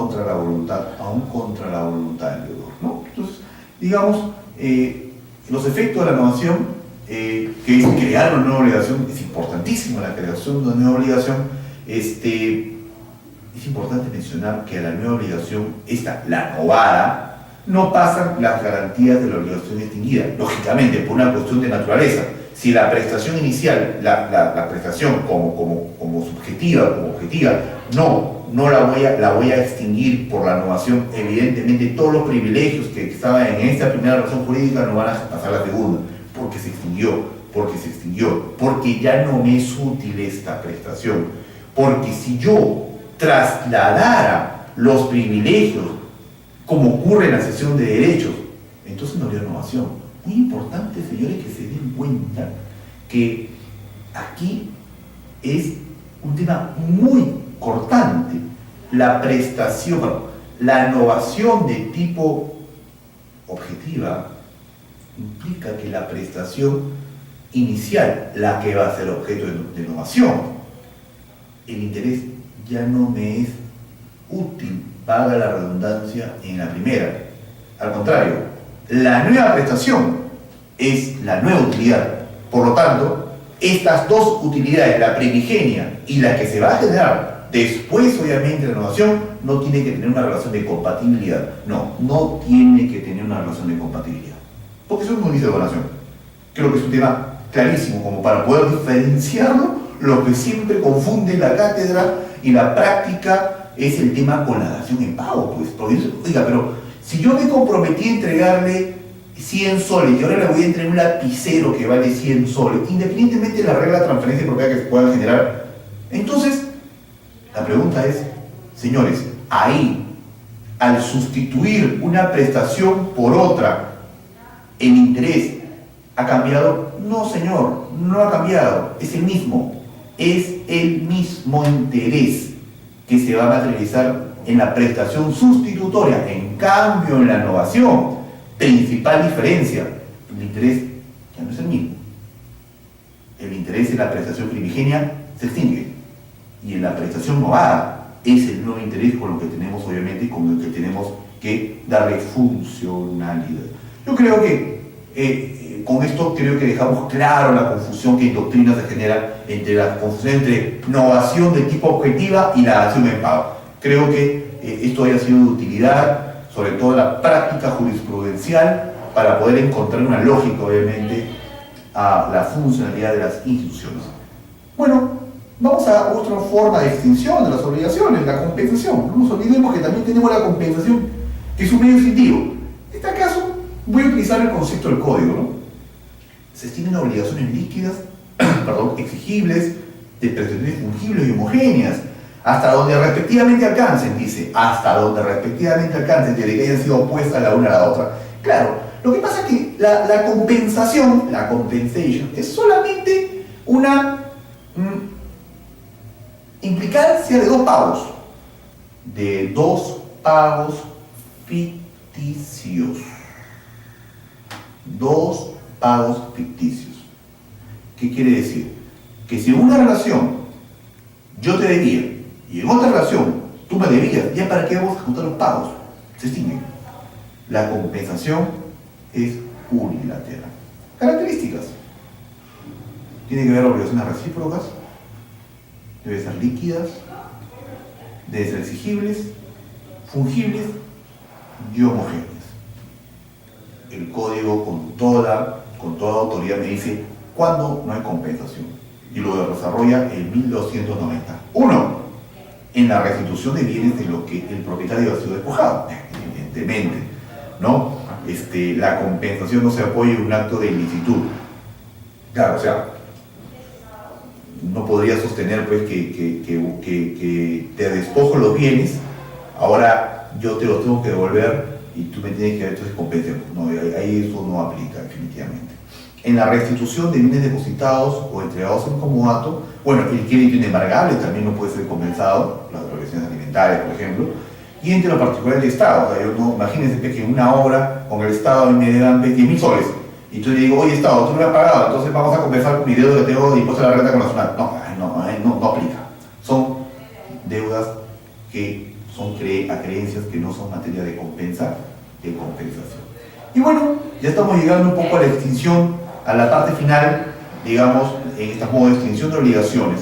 contra la voluntad, aún contra la voluntad del deudor, ¿no? Entonces, digamos, los efectos de la novación, que es crear una nueva obligación, es importantísima la creación de una nueva obligación. Es importante mencionar que a la nueva obligación, la novada, no pasan las garantías de la obligación extinguida, lógicamente, por una cuestión de naturaleza. Si la prestación inicial, la prestación como subjetiva, como objetiva, no la voy a extinguir por la novación, evidentemente todos los privilegios que estaban en esta primera relación jurídica no van a pasar a la segunda, porque se extinguió, porque ya no me es útil esta prestación, porque si yo trasladara los privilegios como ocurre en la cesión de derechos, entonces no habría novación. Muy importante, señores, que se den cuenta que aquí es un tema muy cortante. La prestación, la novación de tipo objetiva implica que la prestación inicial, la que va a ser objeto de novación, el interés ya no me es útil, valga la redundancia, en la primera. Al contrario, la nueva prestación es la nueva utilidad. Por lo tanto, estas dos utilidades, la primigenia y la que se va a generar después, obviamente, de la novación, no tiene que tener una relación de compatibilidad. No tiene que tener una relación de compatibilidad. Porque eso es un índice de donación. Creo que es un tema clarísimo, como para poder diferenciarlo. Lo que siempre confunde la cátedra y la práctica es el tema con la dación en pago, pues. Porque eso, oiga, pero si yo me comprometí a entregarle 100 soles y ahora le voy a entregar un lapicero que vale 100 soles, independientemente de la regla de transferencia de propiedad que se pueda generar, entonces la pregunta es, señores, ahí, al sustituir una prestación por otra, ¿el interés ha cambiado? No, señor, no ha cambiado, es el mismo interés que se va a materializar en la prestación sustitutoria. En cambio, en la novación, principal diferencia, el interés ya no es el mismo. El interés en la prestación primigenia se extingue, y en la prestación novada es el nuevo interés con lo que tenemos, obviamente, y con el que tenemos que darle funcionalidad. Yo creo que con esto creo que dejamos claro la confusión que en doctrina se genera entre novación de tipo objetiva y la dación en pago. Creo que esto haya sido de utilidad, sobre todo en la práctica jurisprudencial, para poder encontrar una lógica, obviamente, a la funcionalidad de las instituciones. Bueno, vamos a otra forma de extinción de las obligaciones, la compensación. No nos olvidemos que también tenemos la compensación, que es un medio distintivo. En este caso, voy a utilizar el concepto del código, ¿no? Se estimen obligaciones líquidas, exigibles, de prestaciones fungibles y homogéneas, hasta donde respectivamente alcancen, dice, hasta donde respectivamente alcancen, desde que hayan sido opuestas la una a la otra. Claro, lo que pasa es que la compensación, la compensation, es solamente una implicancia de dos pagos ficticios. Dos pagos ficticios. ¿Qué quiere decir? Que si en una relación yo te debía y en otra relación tú me debías, ¿ya para qué vamos a juntar los pagos? Se extinguen. La compensación es unilateral. Características. Tiene que haber obligaciones recíprocas, deben ser líquidas, deben ser exigibles, fungibles y homogéneas. El código con toda autoridad me dice cuándo no hay compensación, y lo desarrolla en 1290. Uno, en la restitución de bienes de lo que el propietario ha sido despojado, evidentemente, ¿no? La compensación no se apoya en un acto de ilicitud. Claro, o sea, no podría sostener pues que te despojo los bienes, ahora yo te los tengo que devolver y tú me tienes que dar, entonces compensemos. No, ahí eso no aplica definitivamente. En la restitución de bienes depositados o entregados en comodato, bueno, el crédito inembargable también no puede ser compensado, las obligaciones alimentarias, por ejemplo, y entre lo particular del Estado. O sea, imagínense que en una obra con el Estado a mí me dan 20.000 soles, y tú le digo, oye Estado, tú no me has pagado, entonces vamos a compensar con mi deuda que tengo de impuesto a la renta con la zona. No aplica. Son deudas que son a creencias que no son materia de compensación. Y bueno, ya estamos llegando un poco a la extinción, a la parte final, digamos, en esta modo de extinción de obligaciones.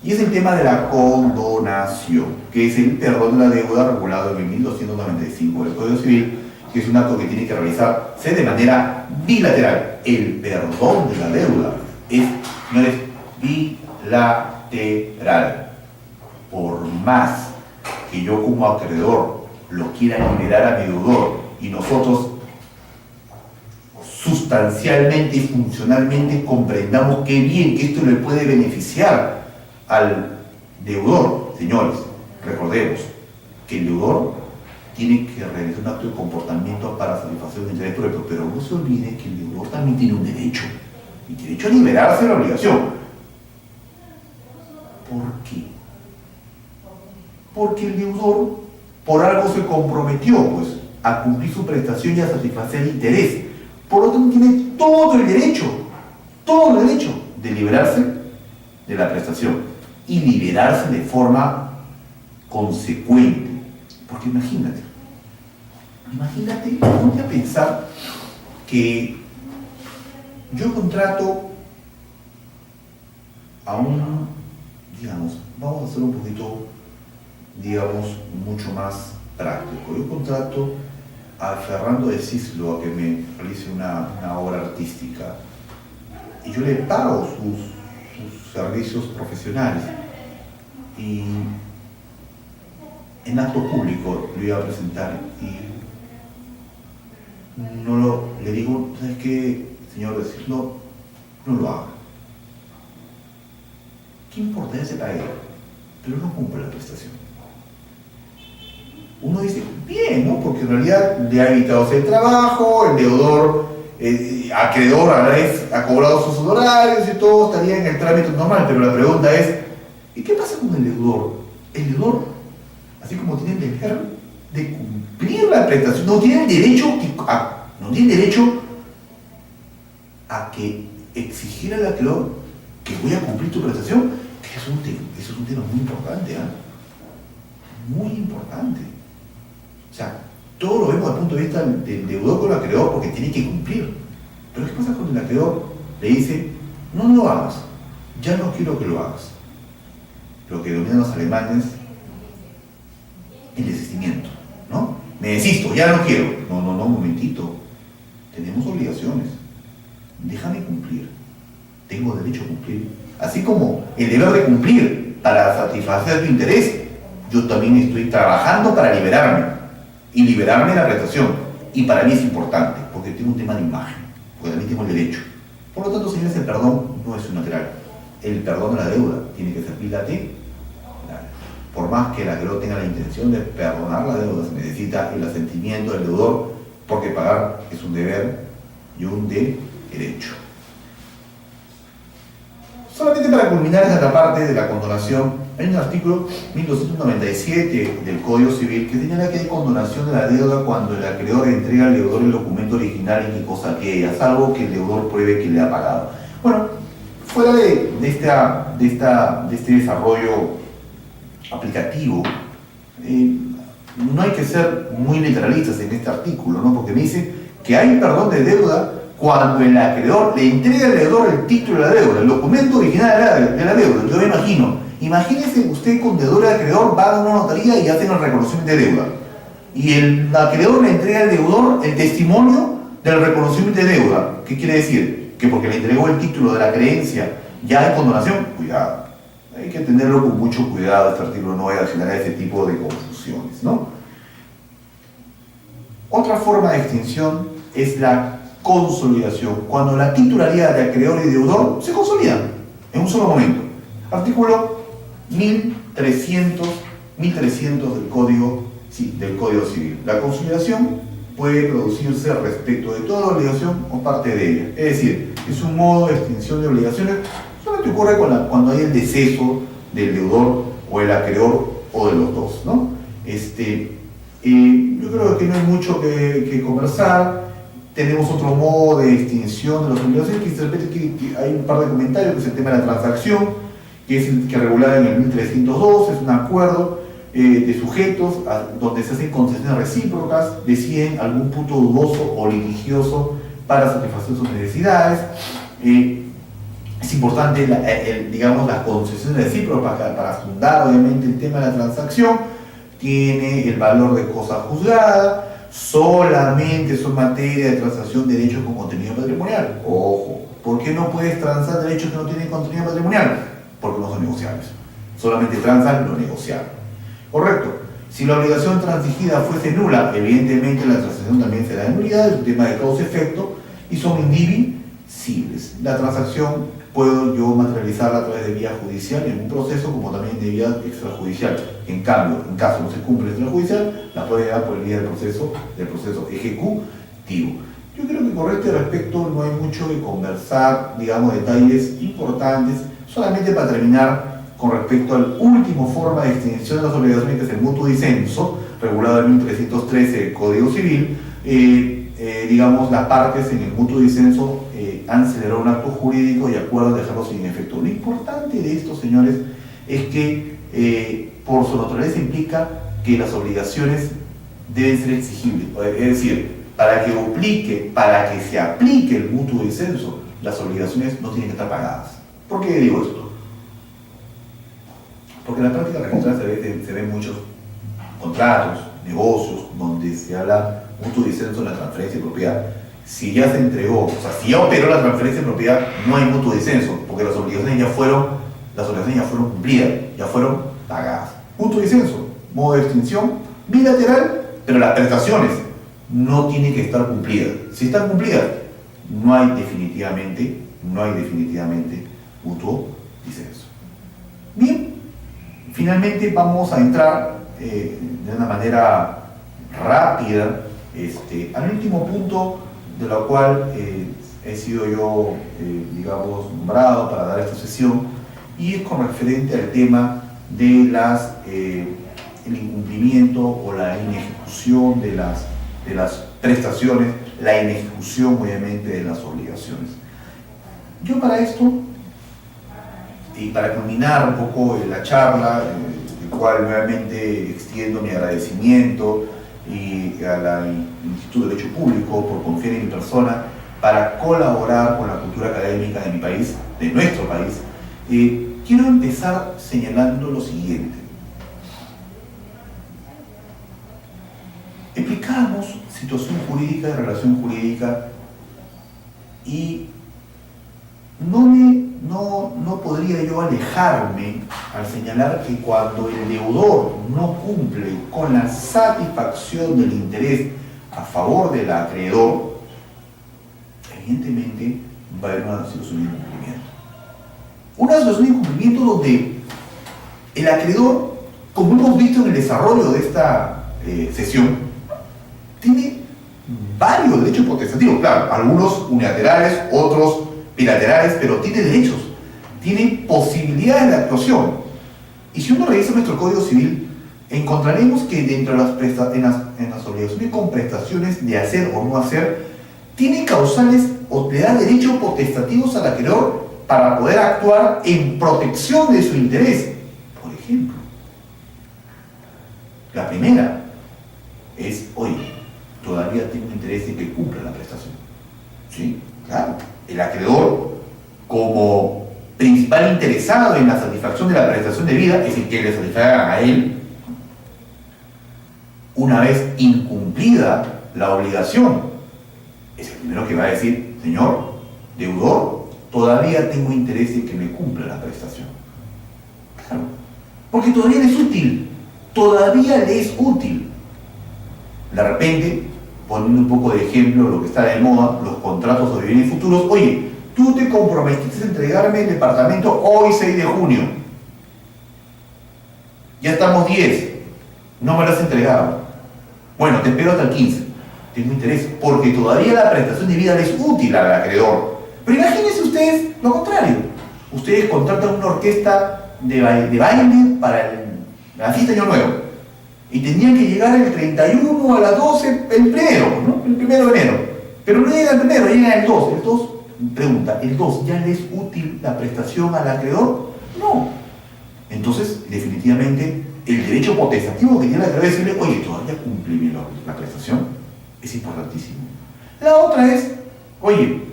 Y es el tema de la condonación, que es el perdón de la deuda regulado en 1295 del Código Civil, que es un acto que tiene que realizarse de manera bilateral. El perdón de la deuda no es bilateral. Por más que yo como acreedor lo quiera liberar a mi deudor y nosotros sustancialmente y funcionalmente comprendamos qué bien que esto le puede beneficiar al deudor, señores, recordemos que el deudor tiene que realizar un acto de comportamiento para satisfacer un interés propio, pero no se olvide que el deudor también tiene un derecho, el derecho a liberarse de la obligación. ¿Por qué? Porque el deudor por algo se comprometió, pues, a cumplir su prestación y a satisfacer el interés. Por lo tanto, tiene todo el derecho de liberarse de la prestación y liberarse de forma consecuente. Porque imagínate, ponte a pensar que yo contrato a un, digamos, vamos a hacer un poquito, digamos, mucho más práctico. Yo contrato a Fernando de Cislo a que me realice una obra artística y yo le pago sus servicios profesionales y en acto público lo iba a presentar y le digo, ¿sabes qué, señor de Cislo? No lo haga. ¿Qué importa ese pague? Pero no cumple la prestación. Uno dice, bien, ¿no? Porque en realidad le ha evitado hacer el trabajo, el deudor, acreedor a la vez ha cobrado sus honorarios y todo estaría en el trámite normal, pero la pregunta es, ¿y qué pasa con el deudor? El deudor, así como tiene el deber de cumplir la prestación, no tiene el derecho a que exigir al acreedor que voy a cumplir tu prestación, que eso es un tema muy importante, ¿eh? Muy importante. O sea, todo lo vemos desde el punto de vista del deudor con el acreedor porque tiene que cumplir. Pero ¿qué pasa cuando el acreedor le dice, no lo hagas, ya no quiero que lo hagas? Lo que dominan los alemanes, el desistimiento, ¿no? Me desisto, ya no quiero. No, un momentito. Tenemos obligaciones. Déjame cumplir. Tengo derecho a cumplir. Así como el deber de cumplir para satisfacer tu interés, yo también estoy trabajando para liberarme y liberarme de la prestación. Y para mí es importante, porque tengo un tema de imagen, porque también tengo el derecho. Por lo tanto, señores, el perdón no es unilateral. El perdón de la deuda tiene que ser bilateral. Por más que el acreedor tenga la intención de perdonar la deuda, se necesita el asentimiento del deudor, porque pagar es un deber y un derecho. Solamente para culminar esta parte de la condonación, hay un artículo 1297 del Código Civil que señala que hay condonación de la deuda cuando el acreedor entrega al deudor el documento original en que cosa aquella, salvo que el deudor pruebe que le ha pagado. Bueno, fuera de este desarrollo aplicativo, no hay que ser muy literalistas en este artículo, ¿no? Porque me dice que hay perdón de deuda cuando el acreedor le entrega al deudor el título de la deuda, el documento original de la deuda. Yo me imagínese usted con deudor y acreedor, va a una notaría y hacen el reconocimiento de deuda. Y el acreedor le entrega al deudor el testimonio del reconocimiento de deuda. ¿Qué quiere decir? Que porque le entregó el título de la creencia ya hay condonación. Cuidado. Hay que tenerlo con mucho cuidado, este artículo no vaya a generar ese tipo de confusiones, ¿no? Otra forma de extinción es la consolidación, cuando la titularidad de acreedor y deudor se consolidan en un solo momento. Artículo 1300 del Código Civil. La consolidación puede producirse respecto de toda la obligación o parte de ella. Es decir, es un modo de extinción de obligaciones. Solamente ocurre cuando hay el deceso del deudor o el acreedor o de los dos, ¿no? Yo creo que no hay mucho que conversar. Tenemos otro modo de extinción de las obligaciones que se repite, que hay un par de comentarios, que es el tema de la transacción, que es el que regular en el 1302, es un acuerdo de sujetos donde se hacen concesiones recíprocas, deciden algún punto dudoso o litigioso para satisfacer sus necesidades. Es importante, digamos, las concesiones recíprocas para fundar obviamente el tema de la transacción. Tiene el valor de cosa juzgada, solamente son materia de transacción de derechos con contenido patrimonial. Ojo, ¿por qué no puedes transar derechos que no tienen contenido patrimonial? Porque no son negociables. Solamente transan lo negociable. Correcto. Si la obligación transigida fuese nula, evidentemente la transacción también será de nulidad, es un tema de causa-efecto y son indivisibles. La transacción puedo yo materializarla a través de vía judicial en un proceso como también de vía extrajudicial. En cambio, en caso no se cumple el extrajudicial, la puede llevar por el vía del proceso ejecutivo. Yo creo que con este respecto no hay mucho que conversar, digamos, detalles importantes, solamente para terminar con respecto al último forma de extinción de las obligaciones, que es el mutuo disenso, regulado en 1313 del Código Civil. Digamos, las partes en el mutuo disenso han celebrado un acto jurídico y acuerdan dejarlo sin efecto. Lo importante de esto, señores, es que por su naturaleza implica que las obligaciones deben ser exigibles. Es decir, para que se aplique el mutuo disenso, las obligaciones no tienen que estar pagadas. ¿Por qué digo esto? Porque en la práctica registrada se ven muchos contratos, negocios, donde se habla mutuo disenso en la transferencia de propiedad. Si ya se entregó, o sea, si ya operó la transferencia de propiedad, no hay mutuo disenso, porque las obligaciones ya fueron cumplidas, ya fueron pagadas. Mutuo disenso, modo de extinción, bilateral, pero las prestaciones no tienen que estar cumplidas. Si están cumplidas, no hay definitivamente mutuo disenso. Bien, finalmente vamos a entrar de una manera rápida al último punto de lo cual he sido yo, digamos, nombrado para dar esta sesión, y es con referente al tema de el incumplimiento o la inejecución de las prestaciones, la inejecución obviamente de las obligaciones. Yo para esto, y para culminar un poco la charla, el cual nuevamente extiendo mi agradecimiento y al Instituto de Derecho Público por confiar en mi persona para colaborar con la cultura académica de mi país, de nuestro país, quiero empezar señalando lo siguiente. Explicamos situación jurídica, relación jurídica, y no podría yo alejarme al señalar que cuando el deudor no cumple con la satisfacción del interés a favor del acreedor, evidentemente va a haber una situación de incumplimiento. Una situación de incumplimiento donde el acreedor, como hemos visto en el desarrollo de esta sesión, tiene varios derechos potestativos, claro, algunos unilaterales, otros bilaterales, pero tiene derechos, tiene posibilidades de actuación. Y si uno revisa nuestro Código Civil, encontraremos que dentro de en las obligaciones con prestaciones de hacer o no hacer, tiene causales o le da derechos potestativos al acreedor para poder actuar en protección de su interés. Por ejemplo, la primera es, oye, todavía tengo interés en que cumpla la prestación. ¿Sí? Claro. El acreedor, como principal interesado en la satisfacción de la prestación debida, es decir, que le satisfagan a él, una vez incumplida la obligación, es el primero que va a decir, señor deudor, todavía tengo interés en que me cumpla la prestación. Claro, porque todavía le es útil, De repente, poniendo un poco de ejemplo lo que está de moda, los contratos de bienes futuros. Oye, tú te comprometiste a entregarme el departamento hoy 6 de junio. Ya estamos 10. No me lo has entregado. Bueno, te espero hasta el 15. Tengo interés, porque todavía la prestación de vida le es útil al acreedor. Pero imagínense ustedes lo contrario. Ustedes contratan una orquesta de baile para la fiesta de Año Nuevo. Y tenían que llegar el 31 a las 12, el primero, ¿no? El 1 de enero. Pero no llega el primero, llega el 2. El 2, pregunta, ¿el 2 ya le es útil la prestación al acreedor? No. Entonces, definitivamente, el derecho potestativo que tiene la acreedor de decirle, oye, todavía cumplí la prestación, es importantísimo. La otra es, oye,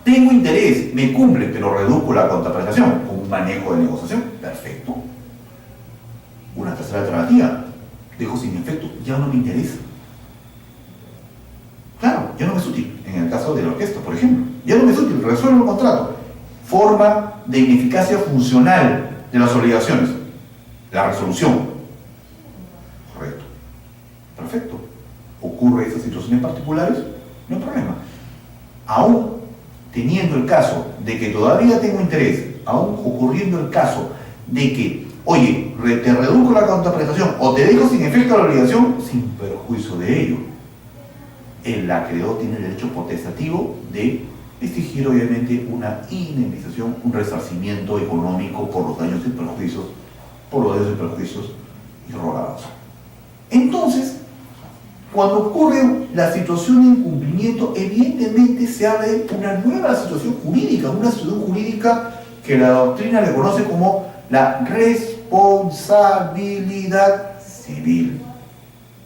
tengo interés, me cumple, pero reduzco la contraprestación con un manejo de negociación, perfecto. Una tercera alternativa, dejo sin efecto, ya no me interesa. Claro, ya no me es útil, en el caso de la orquesta, por ejemplo, ya no me es útil, resuelvo el contrato. Forma de ineficacia funcional de las obligaciones, la resolución. Correcto, perfecto. Ocurre esas situaciones particulares, no hay problema. Aún teniendo el caso de que todavía tengo interés, aún ocurriendo el caso de que, oye, te reduzco la contraprestación o te dejo sin efecto la obligación, sin perjuicio de ello, el acreedor tiene el derecho potestativo de exigir obviamente una indemnización, un resarcimiento económico por los daños y perjuicios, irrogados. Entonces, cuando ocurre la situación de incumplimiento, evidentemente se abre una nueva situación jurídica, una situación jurídica que la doctrina le conoce como la responsabilidad civil.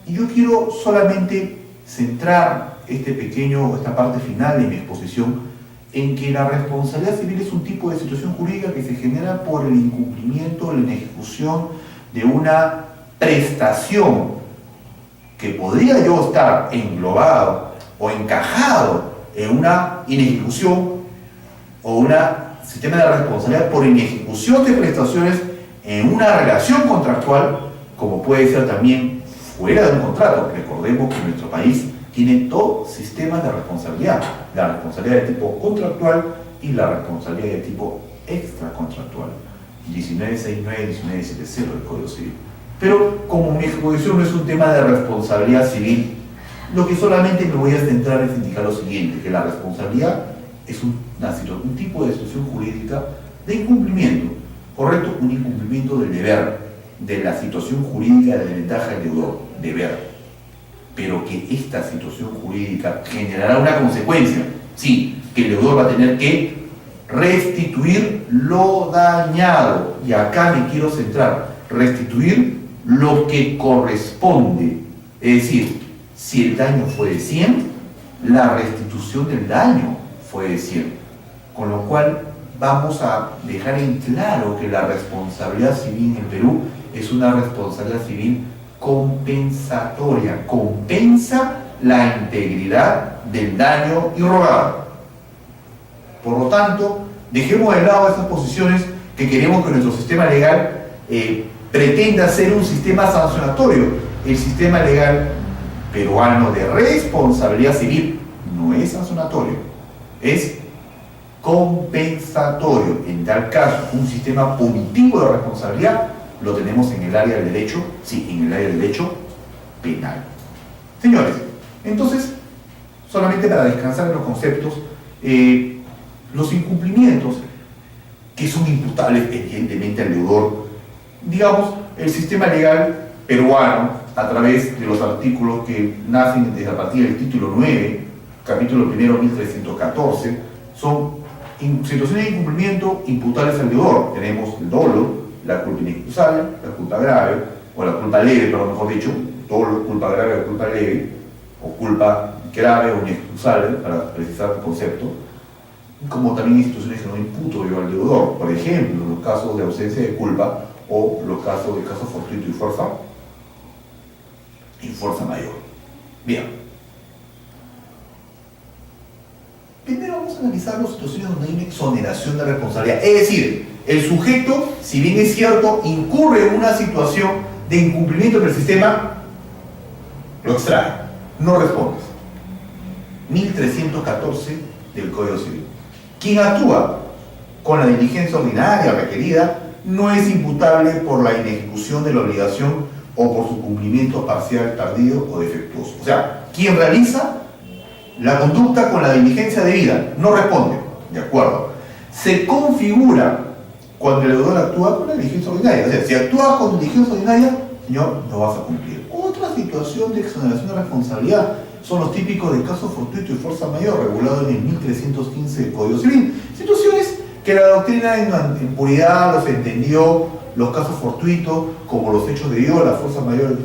Y yo quiero solamente centrar esta parte final de mi exposición en que la responsabilidad civil es un tipo de situación jurídica que se genera por el incumplimiento o la inejecución de una prestación que podría yo estar englobado o encajado en una inejecución o un sistema de responsabilidad por inejecución de prestaciones en una relación contractual, como puede ser también fuera de un contrato. Recordemos que nuestro país tiene dos sistemas de responsabilidad: la responsabilidad de tipo contractual y la responsabilidad de tipo extracontractual, 1969 y 1970 del Código Civil. Pero como mi exposición no es un tema de responsabilidad civil, lo que solamente me voy a centrar es indicar lo siguiente, que la responsabilidad es un tipo de situación jurídica de incumplimiento, ¿correcto? Un incumplimiento del deber, de la situación jurídica de ventaja del deudor, deber. Pero que esta situación jurídica generará una consecuencia, sí, que el deudor va a tener que restituir lo dañado. Y acá me quiero centrar, restituir lo que corresponde. Es decir, si el daño fue de 100, la restitución del daño fue de 100. Con lo cual vamos a dejar en claro que la responsabilidad civil en el Perú es una responsabilidad civil compensatoria, compensa la integridad del daño irrogado. Por lo tanto, dejemos de lado esas posiciones que queremos que nuestro sistema legal pretenda ser un sistema sancionatorio. El sistema legal peruano de responsabilidad civil no es sancionatorio, es compensatorio. En tal caso, un sistema punitivo de responsabilidad lo tenemos en el área del derecho, sí, en el área del derecho penal. Señores, entonces, solamente para descansar en los conceptos, los incumplimientos que son imputables evidentemente al deudor, digamos, el sistema legal peruano, a través de los artículos que nacen desde a partir del título 9, capítulo primero 1314, son situaciones de incumplimiento imputables al deudor. Tenemos el dolo, la culpa inexcusable, la culpa grave, o la culpa leve, pero mejor dicho, dolo, culpa grave o culpa leve, o culpa grave o inexcusable, para precisar el concepto, como también instituciones que no imputo yo al deudor. Por ejemplo, los casos de ausencia de culpa o los casos de caso fortuito y fuerza mayor. Bien. Primero vamos a analizar las situaciones donde hay una exoneración de responsabilidad. Es decir, el sujeto, si bien es cierto, incurre en una situación de incumplimiento del sistema, lo extrae, no responde. 1314 del Código Civil. Quien actúa con la diligencia ordinaria requerida no es imputable por la inejecución de la obligación o por su cumplimiento parcial, tardío o defectuoso. O sea, quien realiza la conducta con la diligencia debida no responde, ¿de acuerdo? Se configura cuando el deudor actúa con la diligencia ordinaria. O sea, si actúas con diligencia ordinaria, señor, no vas a cumplir. Otra situación de exoneración de responsabilidad son los típicos de caso fortuito y fuerza mayor, regulado en el 1315 del Código Civil. Situaciones que la doctrina en puridad los entendió los casos fortuitos, como los hechos de Dios, la fuerza mayor,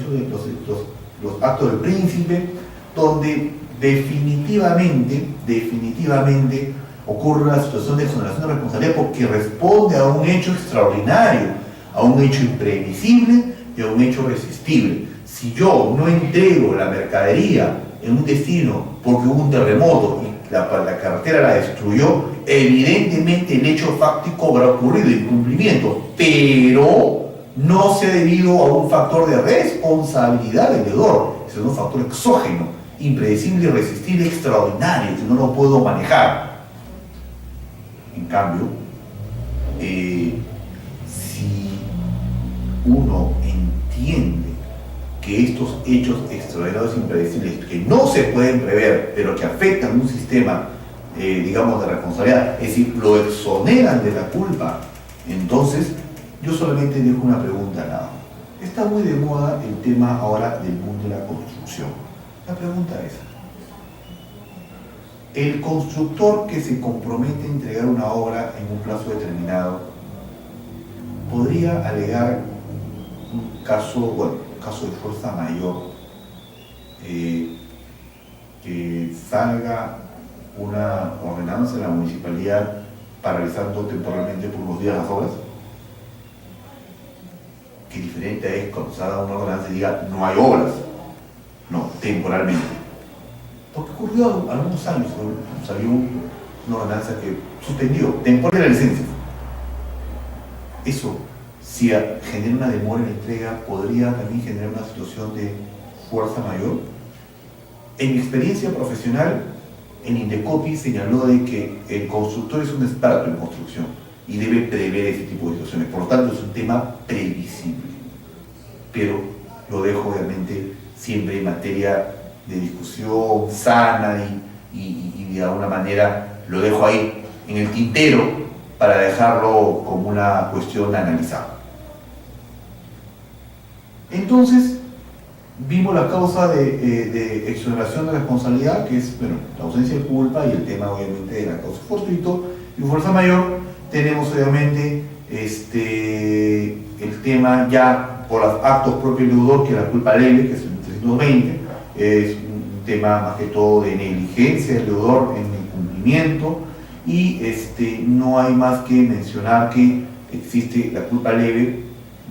los actos del príncipe, donde definitivamente ocurre una situación de exoneración de responsabilidad porque responde a un hecho extraordinario, a un hecho imprevisible y a un hecho resistible. Si yo no entrego la mercadería en un destino porque hubo un terremoto y la carretera la destruyó, evidentemente el hecho fáctico habrá ocurrido, incumplimiento, pero no se ha debido a un factor de responsabilidad del deudor, es un factor exógeno, impredecible, irresistible, extraordinario, que no lo puedo manejar. En cambio, si uno entiende que estos hechos extraordinarios e impredecibles, que no se pueden prever, pero que afectan un sistema, digamos, de responsabilidad, es decir, lo exoneran de la culpa, entonces yo solamente dejo una pregunta nada más. Está muy de moda el tema ahora del mundo de la construcción. La pregunta es, ¿el constructor que se compromete a entregar una obra en un plazo determinado podría alegar un caso de fuerza mayor, que salga una ordenanza de la municipalidad paralizando temporalmente por unos días las obras? Que diferente es cuando se haga una ordenanza y diga no hay obras, no, temporalmente. Porque ocurrió algunos años, salió una ordenanza que suspendió temporalmente la licencia. Eso, si genera una demora en la entrega, podría también generar una situación de fuerza mayor. En mi experiencia profesional, en Indecopi señaló de que el constructor es un experto en construcción y debe prever ese tipo de situaciones. Por lo tanto, es un tema previsible. Pero lo dejo obviamente siempre en materia de discusión sana y de alguna manera lo dejo ahí en el tintero para dejarlo como una cuestión a analizar. Entonces, vimos la causa de exoneración de responsabilidad, que es, bueno, la ausencia de culpa y el tema obviamente de la causa fortuito y fuerza mayor. Tenemos obviamente el tema ya por los actos propios del deudor, que es la culpa leve, que es el 320, es un tema más que todo de negligencia del deudor en el cumplimiento, y no hay más que mencionar que existe la culpa leve,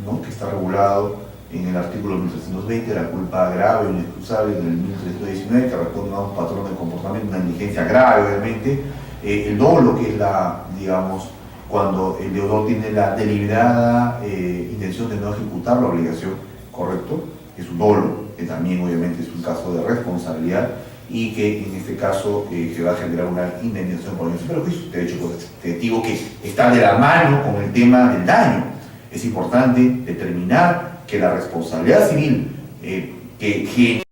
¿no?, que está regulado en el artículo 1320, la culpa grave o inexcusable del 1319, que responde a un patrón de comportamiento, una negligencia grave, obviamente. El dolo, que es digamos, cuando el deudor tiene la deliberada intención de no ejecutar la obligación, correcto, es un dolo, que también obviamente es un caso de responsabilidad y que en este caso se va a generar una indemnización por daños y perjuicios. De hecho, pues, te digo que está de la mano con el tema del daño. Es importante determinar que la responsabilidad civil que